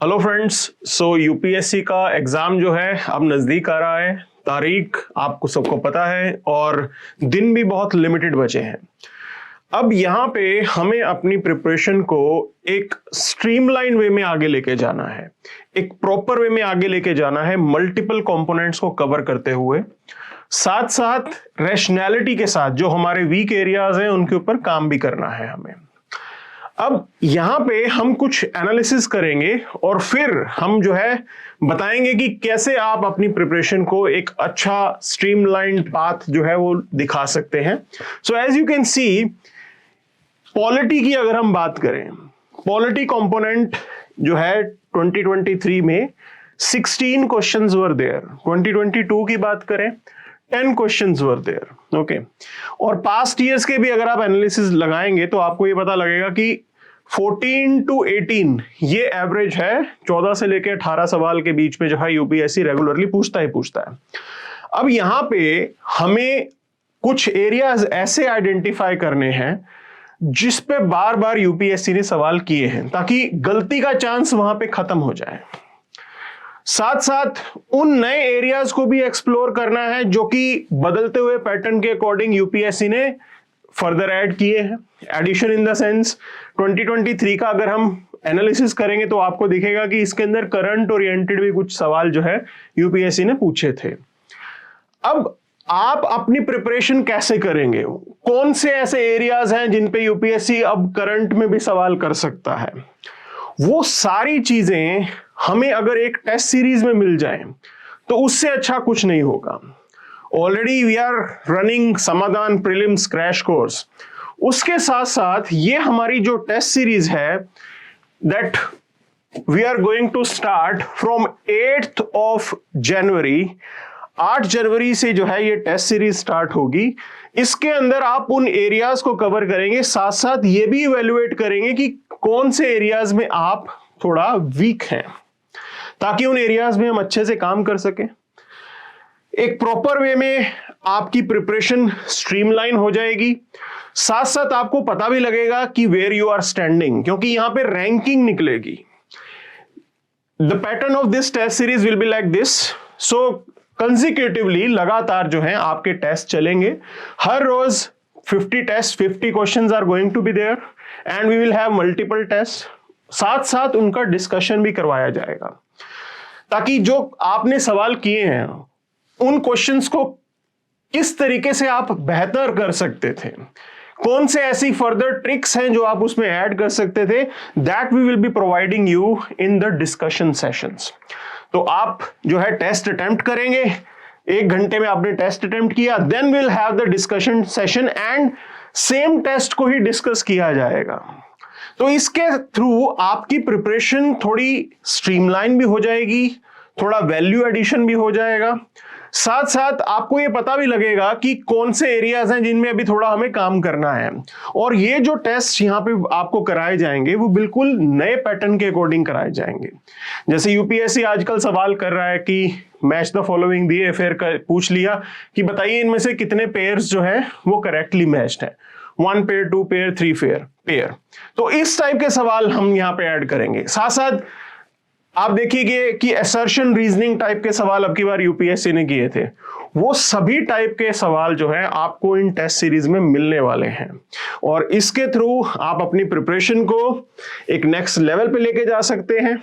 Hello friends. So UPSC का exam जो है अब नजदीक आ रहा है। तारीख आपको सबको पता है और दिन भी बहुत लिमिटेड बचे हैं। अब यहाँ पे हमें अपनी प्रिपरेशन को एक स्ट्रीमलाइन वे में आगे लेके जाना है, एक प्रॉपर वे में आगे लेके जाना है, मल्टीपल कंपोनेंट्स को कवर करते हुए, साथ साथ रैशनैलिटी के साथ जो हमारे वीक एरियाज हैं उनके ऊपर काम भी करना है हमें। अब यहां पे हम कुछ एनालिसिस करेंगे और फिर हम जो है बताएंगे कि कैसे आप अपनी प्रिपरेशन को एक अच्छा स्ट्रीमलाइंड पाथ जो है वो दिखा सकते हैं। So as you can see, polity की अगर हम बात करें, पॉलिटी कंपोनेंट जो है 2023 में 16 क्वेश्चंस वर देयर। 2022 की बात करें 10 क्वेश्चंस वर देयर। ओके, और पास्ट ईयर्स के भी अगर आप एनालिसिस लगाएंगे तो आपको ये पता लगेगा कि 14 to 18 ये एवरेज है। 14 से लेकर 18 सवाल के बीच में जो है यूपीएससी रेगुलरली पूछता है। अब यहां पे हमें कुछ एरियाज ऐसे आइडेंटिफाई करने हैं जिस पे बार बार यूपीएससी ने सवाल किए हैं, ताकि गलती का चांस वहां पे खत्म हो जाए। साथ साथ उन नए एरियाज को भी एक्सप्लोर करना है जो कि बदलते हुए पैटर्न के अकॉर्डिंग यूपीएससी ने फर्दर ऐड किए हैं। एडिशन इन द सेंस 2023 का अगर हम एनालिसिस करेंगे तो आपको दिखेगा कि इसके अंदर करंट ओरिएंटेड भी कुछ सवाल जो है यूपीएससी ने पूछे थे। अब आप अपनी प्रिपरेशन कैसे करेंगे? कौन से ऐसे एरियाज हैं जिन पे यूपीएससी अब करंट में भी सवाल कर सकता है? वो सारी चीजें हमें अगर एक टेस्ट सीरीज में मिल जाए तो उससे अच्छा कुछ नहीं होगा। Already we are running Samadhan prelims crash course. उसके साथ साथ ये हमारी जो टेस्ट सीरीज है that we are going to start from 8th of January। 8 जनवरी से जो है ये टेस्ट सीरीज स्टार्ट होगी। इसके अंदर आप उन एरियाज को कवर करेंगे, साथ साथ ये भी इवेल्युएट करेंगे कि कौन से एरियाज में आप थोड़ा वीक हैं, ताकि उन एरियाज में हम अच्छे से काम कर सकें। एक प्रॉपर वे में आपकी प्रिपरेशन स्ट्रीमलाइन हो जाएगी। साथ साथ आपको पता भी लगेगा कि वेयर यू आर स्टैंडिंग, क्योंकि यहां पे रैंकिंग निकलेगी। The pattern of this test series will be like this. So consecutively लगातार जो है आपके टेस्ट चलेंगे। हर रोज 50 test, 50 questions are going to be there and we will have multiple test. साथ साथ उनका डिस्कशन भी करवाया जाएगा, ताकि जो आपने सवाल किए हैं उन क्वेश्चंस को किस तरीके से आप बेहतर कर सकते थे, कौन से ऐसी फर्दर ट्रिक्स हैं जो आप उसमें ऐड कर सकते थे, that we will be providing you in the discussion sessions. तो आप जो है टेस्ट अटेम्प्ट करेंगे, 1 घंटे में आपने टेस्ट अटेम्प्ट किया, then will have the discussion session and same test को ही डिस्कस किया जाएगा। तो इसके थ्रू आपकी प्रिपरेशन थोड़ी स्ट्रीमलाइन भी हो जाएगी, थोड़ा वैल्यू एडिशन भी हो जाएगा। साथ साथ आपको ये पता भी लगेगा कि कौन से एरियाज हैं जिनमें अभी थोड़ा हमें काम करना है। और ये जो टेस्ट यहाँ पे आपको कराए जाएंगे वो बिल्कुल नए पैटर्न के अकॉर्डिंग कराए जाएंगे। जैसे यूपीएससी आजकल सवाल कर रहा है कि मैच द फॉलोइंग दिए, फिर पूछ लिया कि बताइए इनमें से कितने पेयर्स जो है वो करेक्टली मैच्ड है, 1 पेयर, 2 पेयर, 3 पेयर। तो इस टाइप के सवाल हम यहाँ पे ऐड करेंगे। साथ साथ आप देखिए कि असर्शन रीजनिंग टाइप के सवाल अब की बार यूपीएससी ने किए थे, वो सभी टाइप के सवाल जो है आपको इन टेस्ट सीरीज में मिलने वाले हैं। और इसके थ्रू आप अपनी प्रिपरेशन को एक नेक्स्ट लेवल पे लेके जा सकते हैं।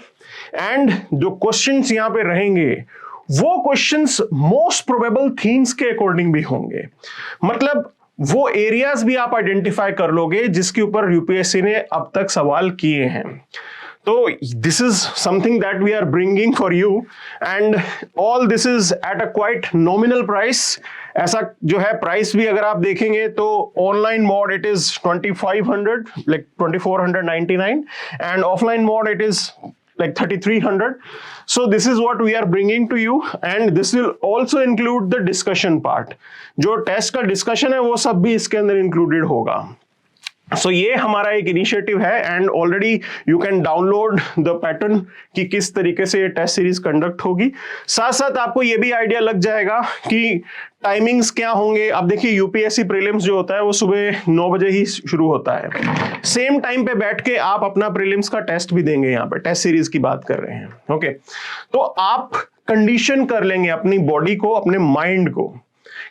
एंड जो क्वेश्चंस यहाँ पे रहेंगे वो क्वेश्चंस मोस्ट प्रोबेबल थीम्स के अकॉर्डिंग भी होंगे। मतलब वो एरियाज भी आप आइडेंटिफाई कर लोगे जिसके ऊपर यूपीएससी ने अब तक सवाल किए हैं। तो this is something that we are bringing for you and all this is at a quite nominal price। ऐसा जो है प्राइस भी अगर आप देखेंगे तो online mode it is 2500 like 2499 and offline mode it is like 3300। so this is what we are bringing to you and this will also include the discussion part। जो test का डिस्कशन है वो सब भी इसके अंदर इंक्लूडेड होगा। सो ये हमारा एक इनिशिएटिव है and already you can download the pattern कि किस तरीके से ये टेस्ट सीरीज कंडक्ट होगी। साथ साथ आपको ये भी आइडिया लग जाएगा कि टाइमिंग्स क्या होंगे। अब देखिए यूपीएससी प्रीलिम्स जो होता है वो सुबह 9 बजे ही शुरू होता है। सेम टाइम पे बैठ के आप अपना प्रीलिम्स का टेस्ट भी देंगे, यहाँ पे टेस्ट सीरीज की बात कर रहे हैं। ओके, तो आप कंडीशन कर लेंगे अपनी बॉडी को, अपने माइंड को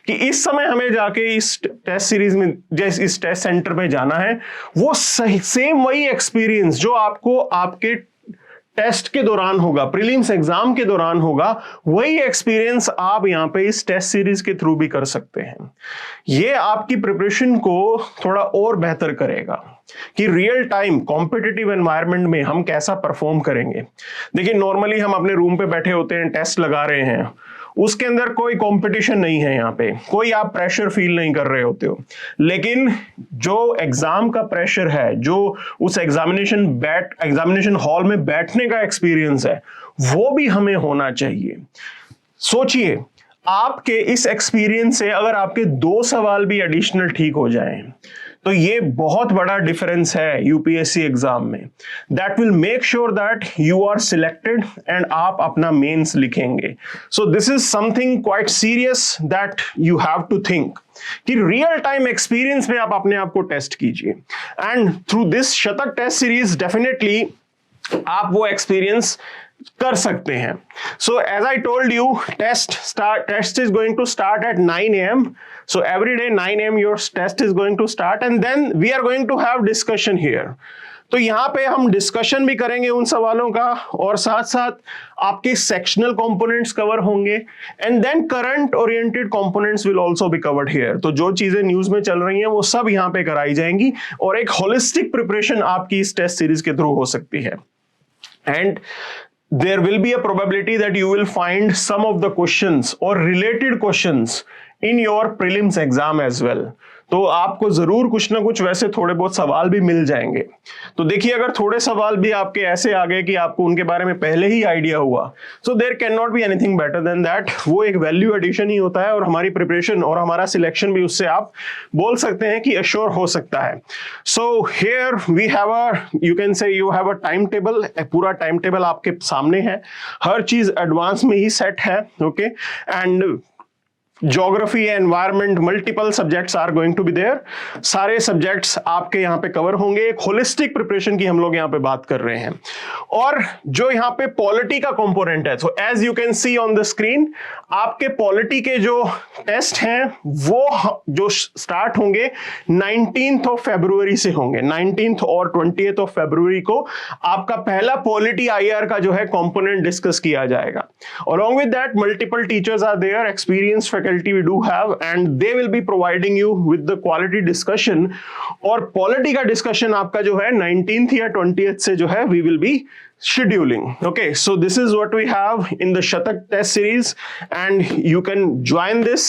कि इस समय हमें जाके इस टेस्ट सीरीज में, जैसे इस टेस्ट सेंटर में जाना है, वो सही सेम वही एक्सपीरियंस जो आपको आपके टेस्ट के दौरान होगा, प्रीलिम्स एग्जाम के दौरान होगा, वही एक्सपीरियंस आप यहां पे इस टेस्ट सीरीज के थ्रू भी कर सकते हैं। ये आपकी प्रिपरेशन को थोड़ा और बेहतर करेगा कि रियल टाइम कॉम्पिटिटिव एनवायरनमेंट में हम कैसा परफॉर्म करेंगे। देखिए नॉर्मली हम अपने रूम पे बैठे होते हैं, टेस्ट लगा रहे हैं, उसके अंदर कोई कंपटीशन नहीं है, यहाँ पे कोई आप प्रेशर फील नहीं कर रहे होते हो। लेकिन जो एग्जाम का प्रेशर है, जो उस एग्जामिनेशन हॉल में बैठने का एक्सपीरियंस है, वो भी हमें होना चाहिए। सोचिए आपके इस एक्सपीरियंस से अगर आपके 2 सवाल भी एडिशनल ठीक हो जाएं, तो ये बहुत बड़ा डिफरेंस है यूपीएससी एग्जाम में। That will make sure that you are selected and आप अपना मेंस लिखेंगे। So this is something quite serious that you have to think कि रियल टाइम एक्सपीरियंस में आप अपने आप को टेस्ट कीजिए and through this Shatak test series definitely आप वो एक्सपीरियंस कर सकते हैं। So as I told you, test is going to start at 9 AM. So every day 9 AM your test is going to start and then we are going to have discussion here. तो यहाँ पे हम discussion भी करेंगे उन सवालों का और साथ साथ आपके सेक्शनल कंपोनेंट्स कवर होंगे and then current oriented components will also be covered here. तो जो चीजें न्यूज में चल रही हैं वो सब यहाँ पे कराई जाएंगी और एक होलिस्टिक प्रिपरेशन आपकी इस टेस्ट सीरीज के थ्रू हो सकती है। And there will be a probability that you will find some of the questions or related questions in your prelims exam as well. तो आपको जरूर कुछ ना कुछ वैसे थोड़े बहुत सवाल भी मिल जाएंगे। तो देखिए अगर थोड़े सवाल भी आपके ऐसे आ गए कि आपको उनके बारे में पहले ही आइडिया हुआ, so there can not be anything better than that. वो एक वैल्यू एडिशन ही होता है और हमारी प्रिपरेशन और हमारा सिलेक्शन भी उससे आप बोल सकते हैं कि अश्योर हो सकता है। So here we have you can say you have a time table, पूरा टाइम टेबल आपके सामने है, हर चीज एडवांस में ही सेट है। Okay, and geography, environment, multiple subjects are going to be there. सारे सब्जेक्ट्स आपके यहाँ पे कवर होंगे। एक होलिस्टिक प्रिपरेशन की हम लोग यहाँ पे बात कर रहे हैं। और जो यहाँ पे पॉलिटी का कंपोनेंट है, so as you can see on the screen, आपके पॉलिटी के जो टेस्ट हैं वो जो स्टार्ट होंगे 19th ऑफ फरवरी से होंगे। 19th और 20th ऑफ फरवरी को आपका पहला पॉलिटी आईआर का जो है कंपोनेंट डिस्कस किया जाएगा। Along with that multiple teachers are there, experience faculty we do have and they will be providing you with the quality discussion। और पॉलिटी का डिस्कशन आपका जो है 19th या 20th से जो है we will be scheduling। Okay, so this is what we have in the Shatak test series and you can join this।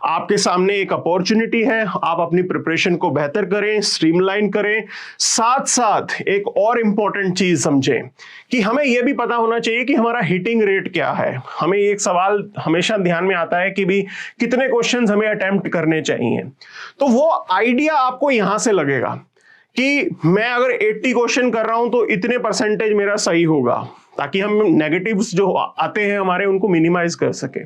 आपके सामने एक अपॉर्चुनिटी है, आप अपनी प्रिपरेशन को बेहतर करें, स्ट्रीमलाइन करें। साथ साथ एक और इंपॉर्टेंट चीज समझें कि हमें यह भी पता होना चाहिए कि हमारा हिटिंग रेट क्या है। हमें एक सवाल हमेशा ध्यान में आता है कि भी कितने क्वेश्चंस हमें अटेम्प्ट करने चाहिए। तो वो आइडिया आपको यहां से लगेगा कि मैं अगर 80 क्वेश्चन कर रहा हूं तो इतने परसेंटेज मेरा सही होगा, ताकि हम नेगेटिव्स जो आते हैं हमारे उनको मिनिमाइज कर सके।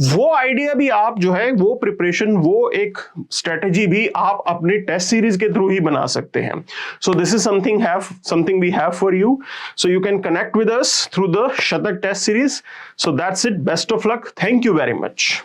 वो आइडिया भी आप जो है वो प्रिपरेशन, वो एक स्ट्रेटेजी भी आप अपने टेस्ट सीरीज के थ्रू ही बना सकते हैं। So this is something we have for you. So you can connect with us through the Shatak test series. So that's it, best of luck, thank you very much.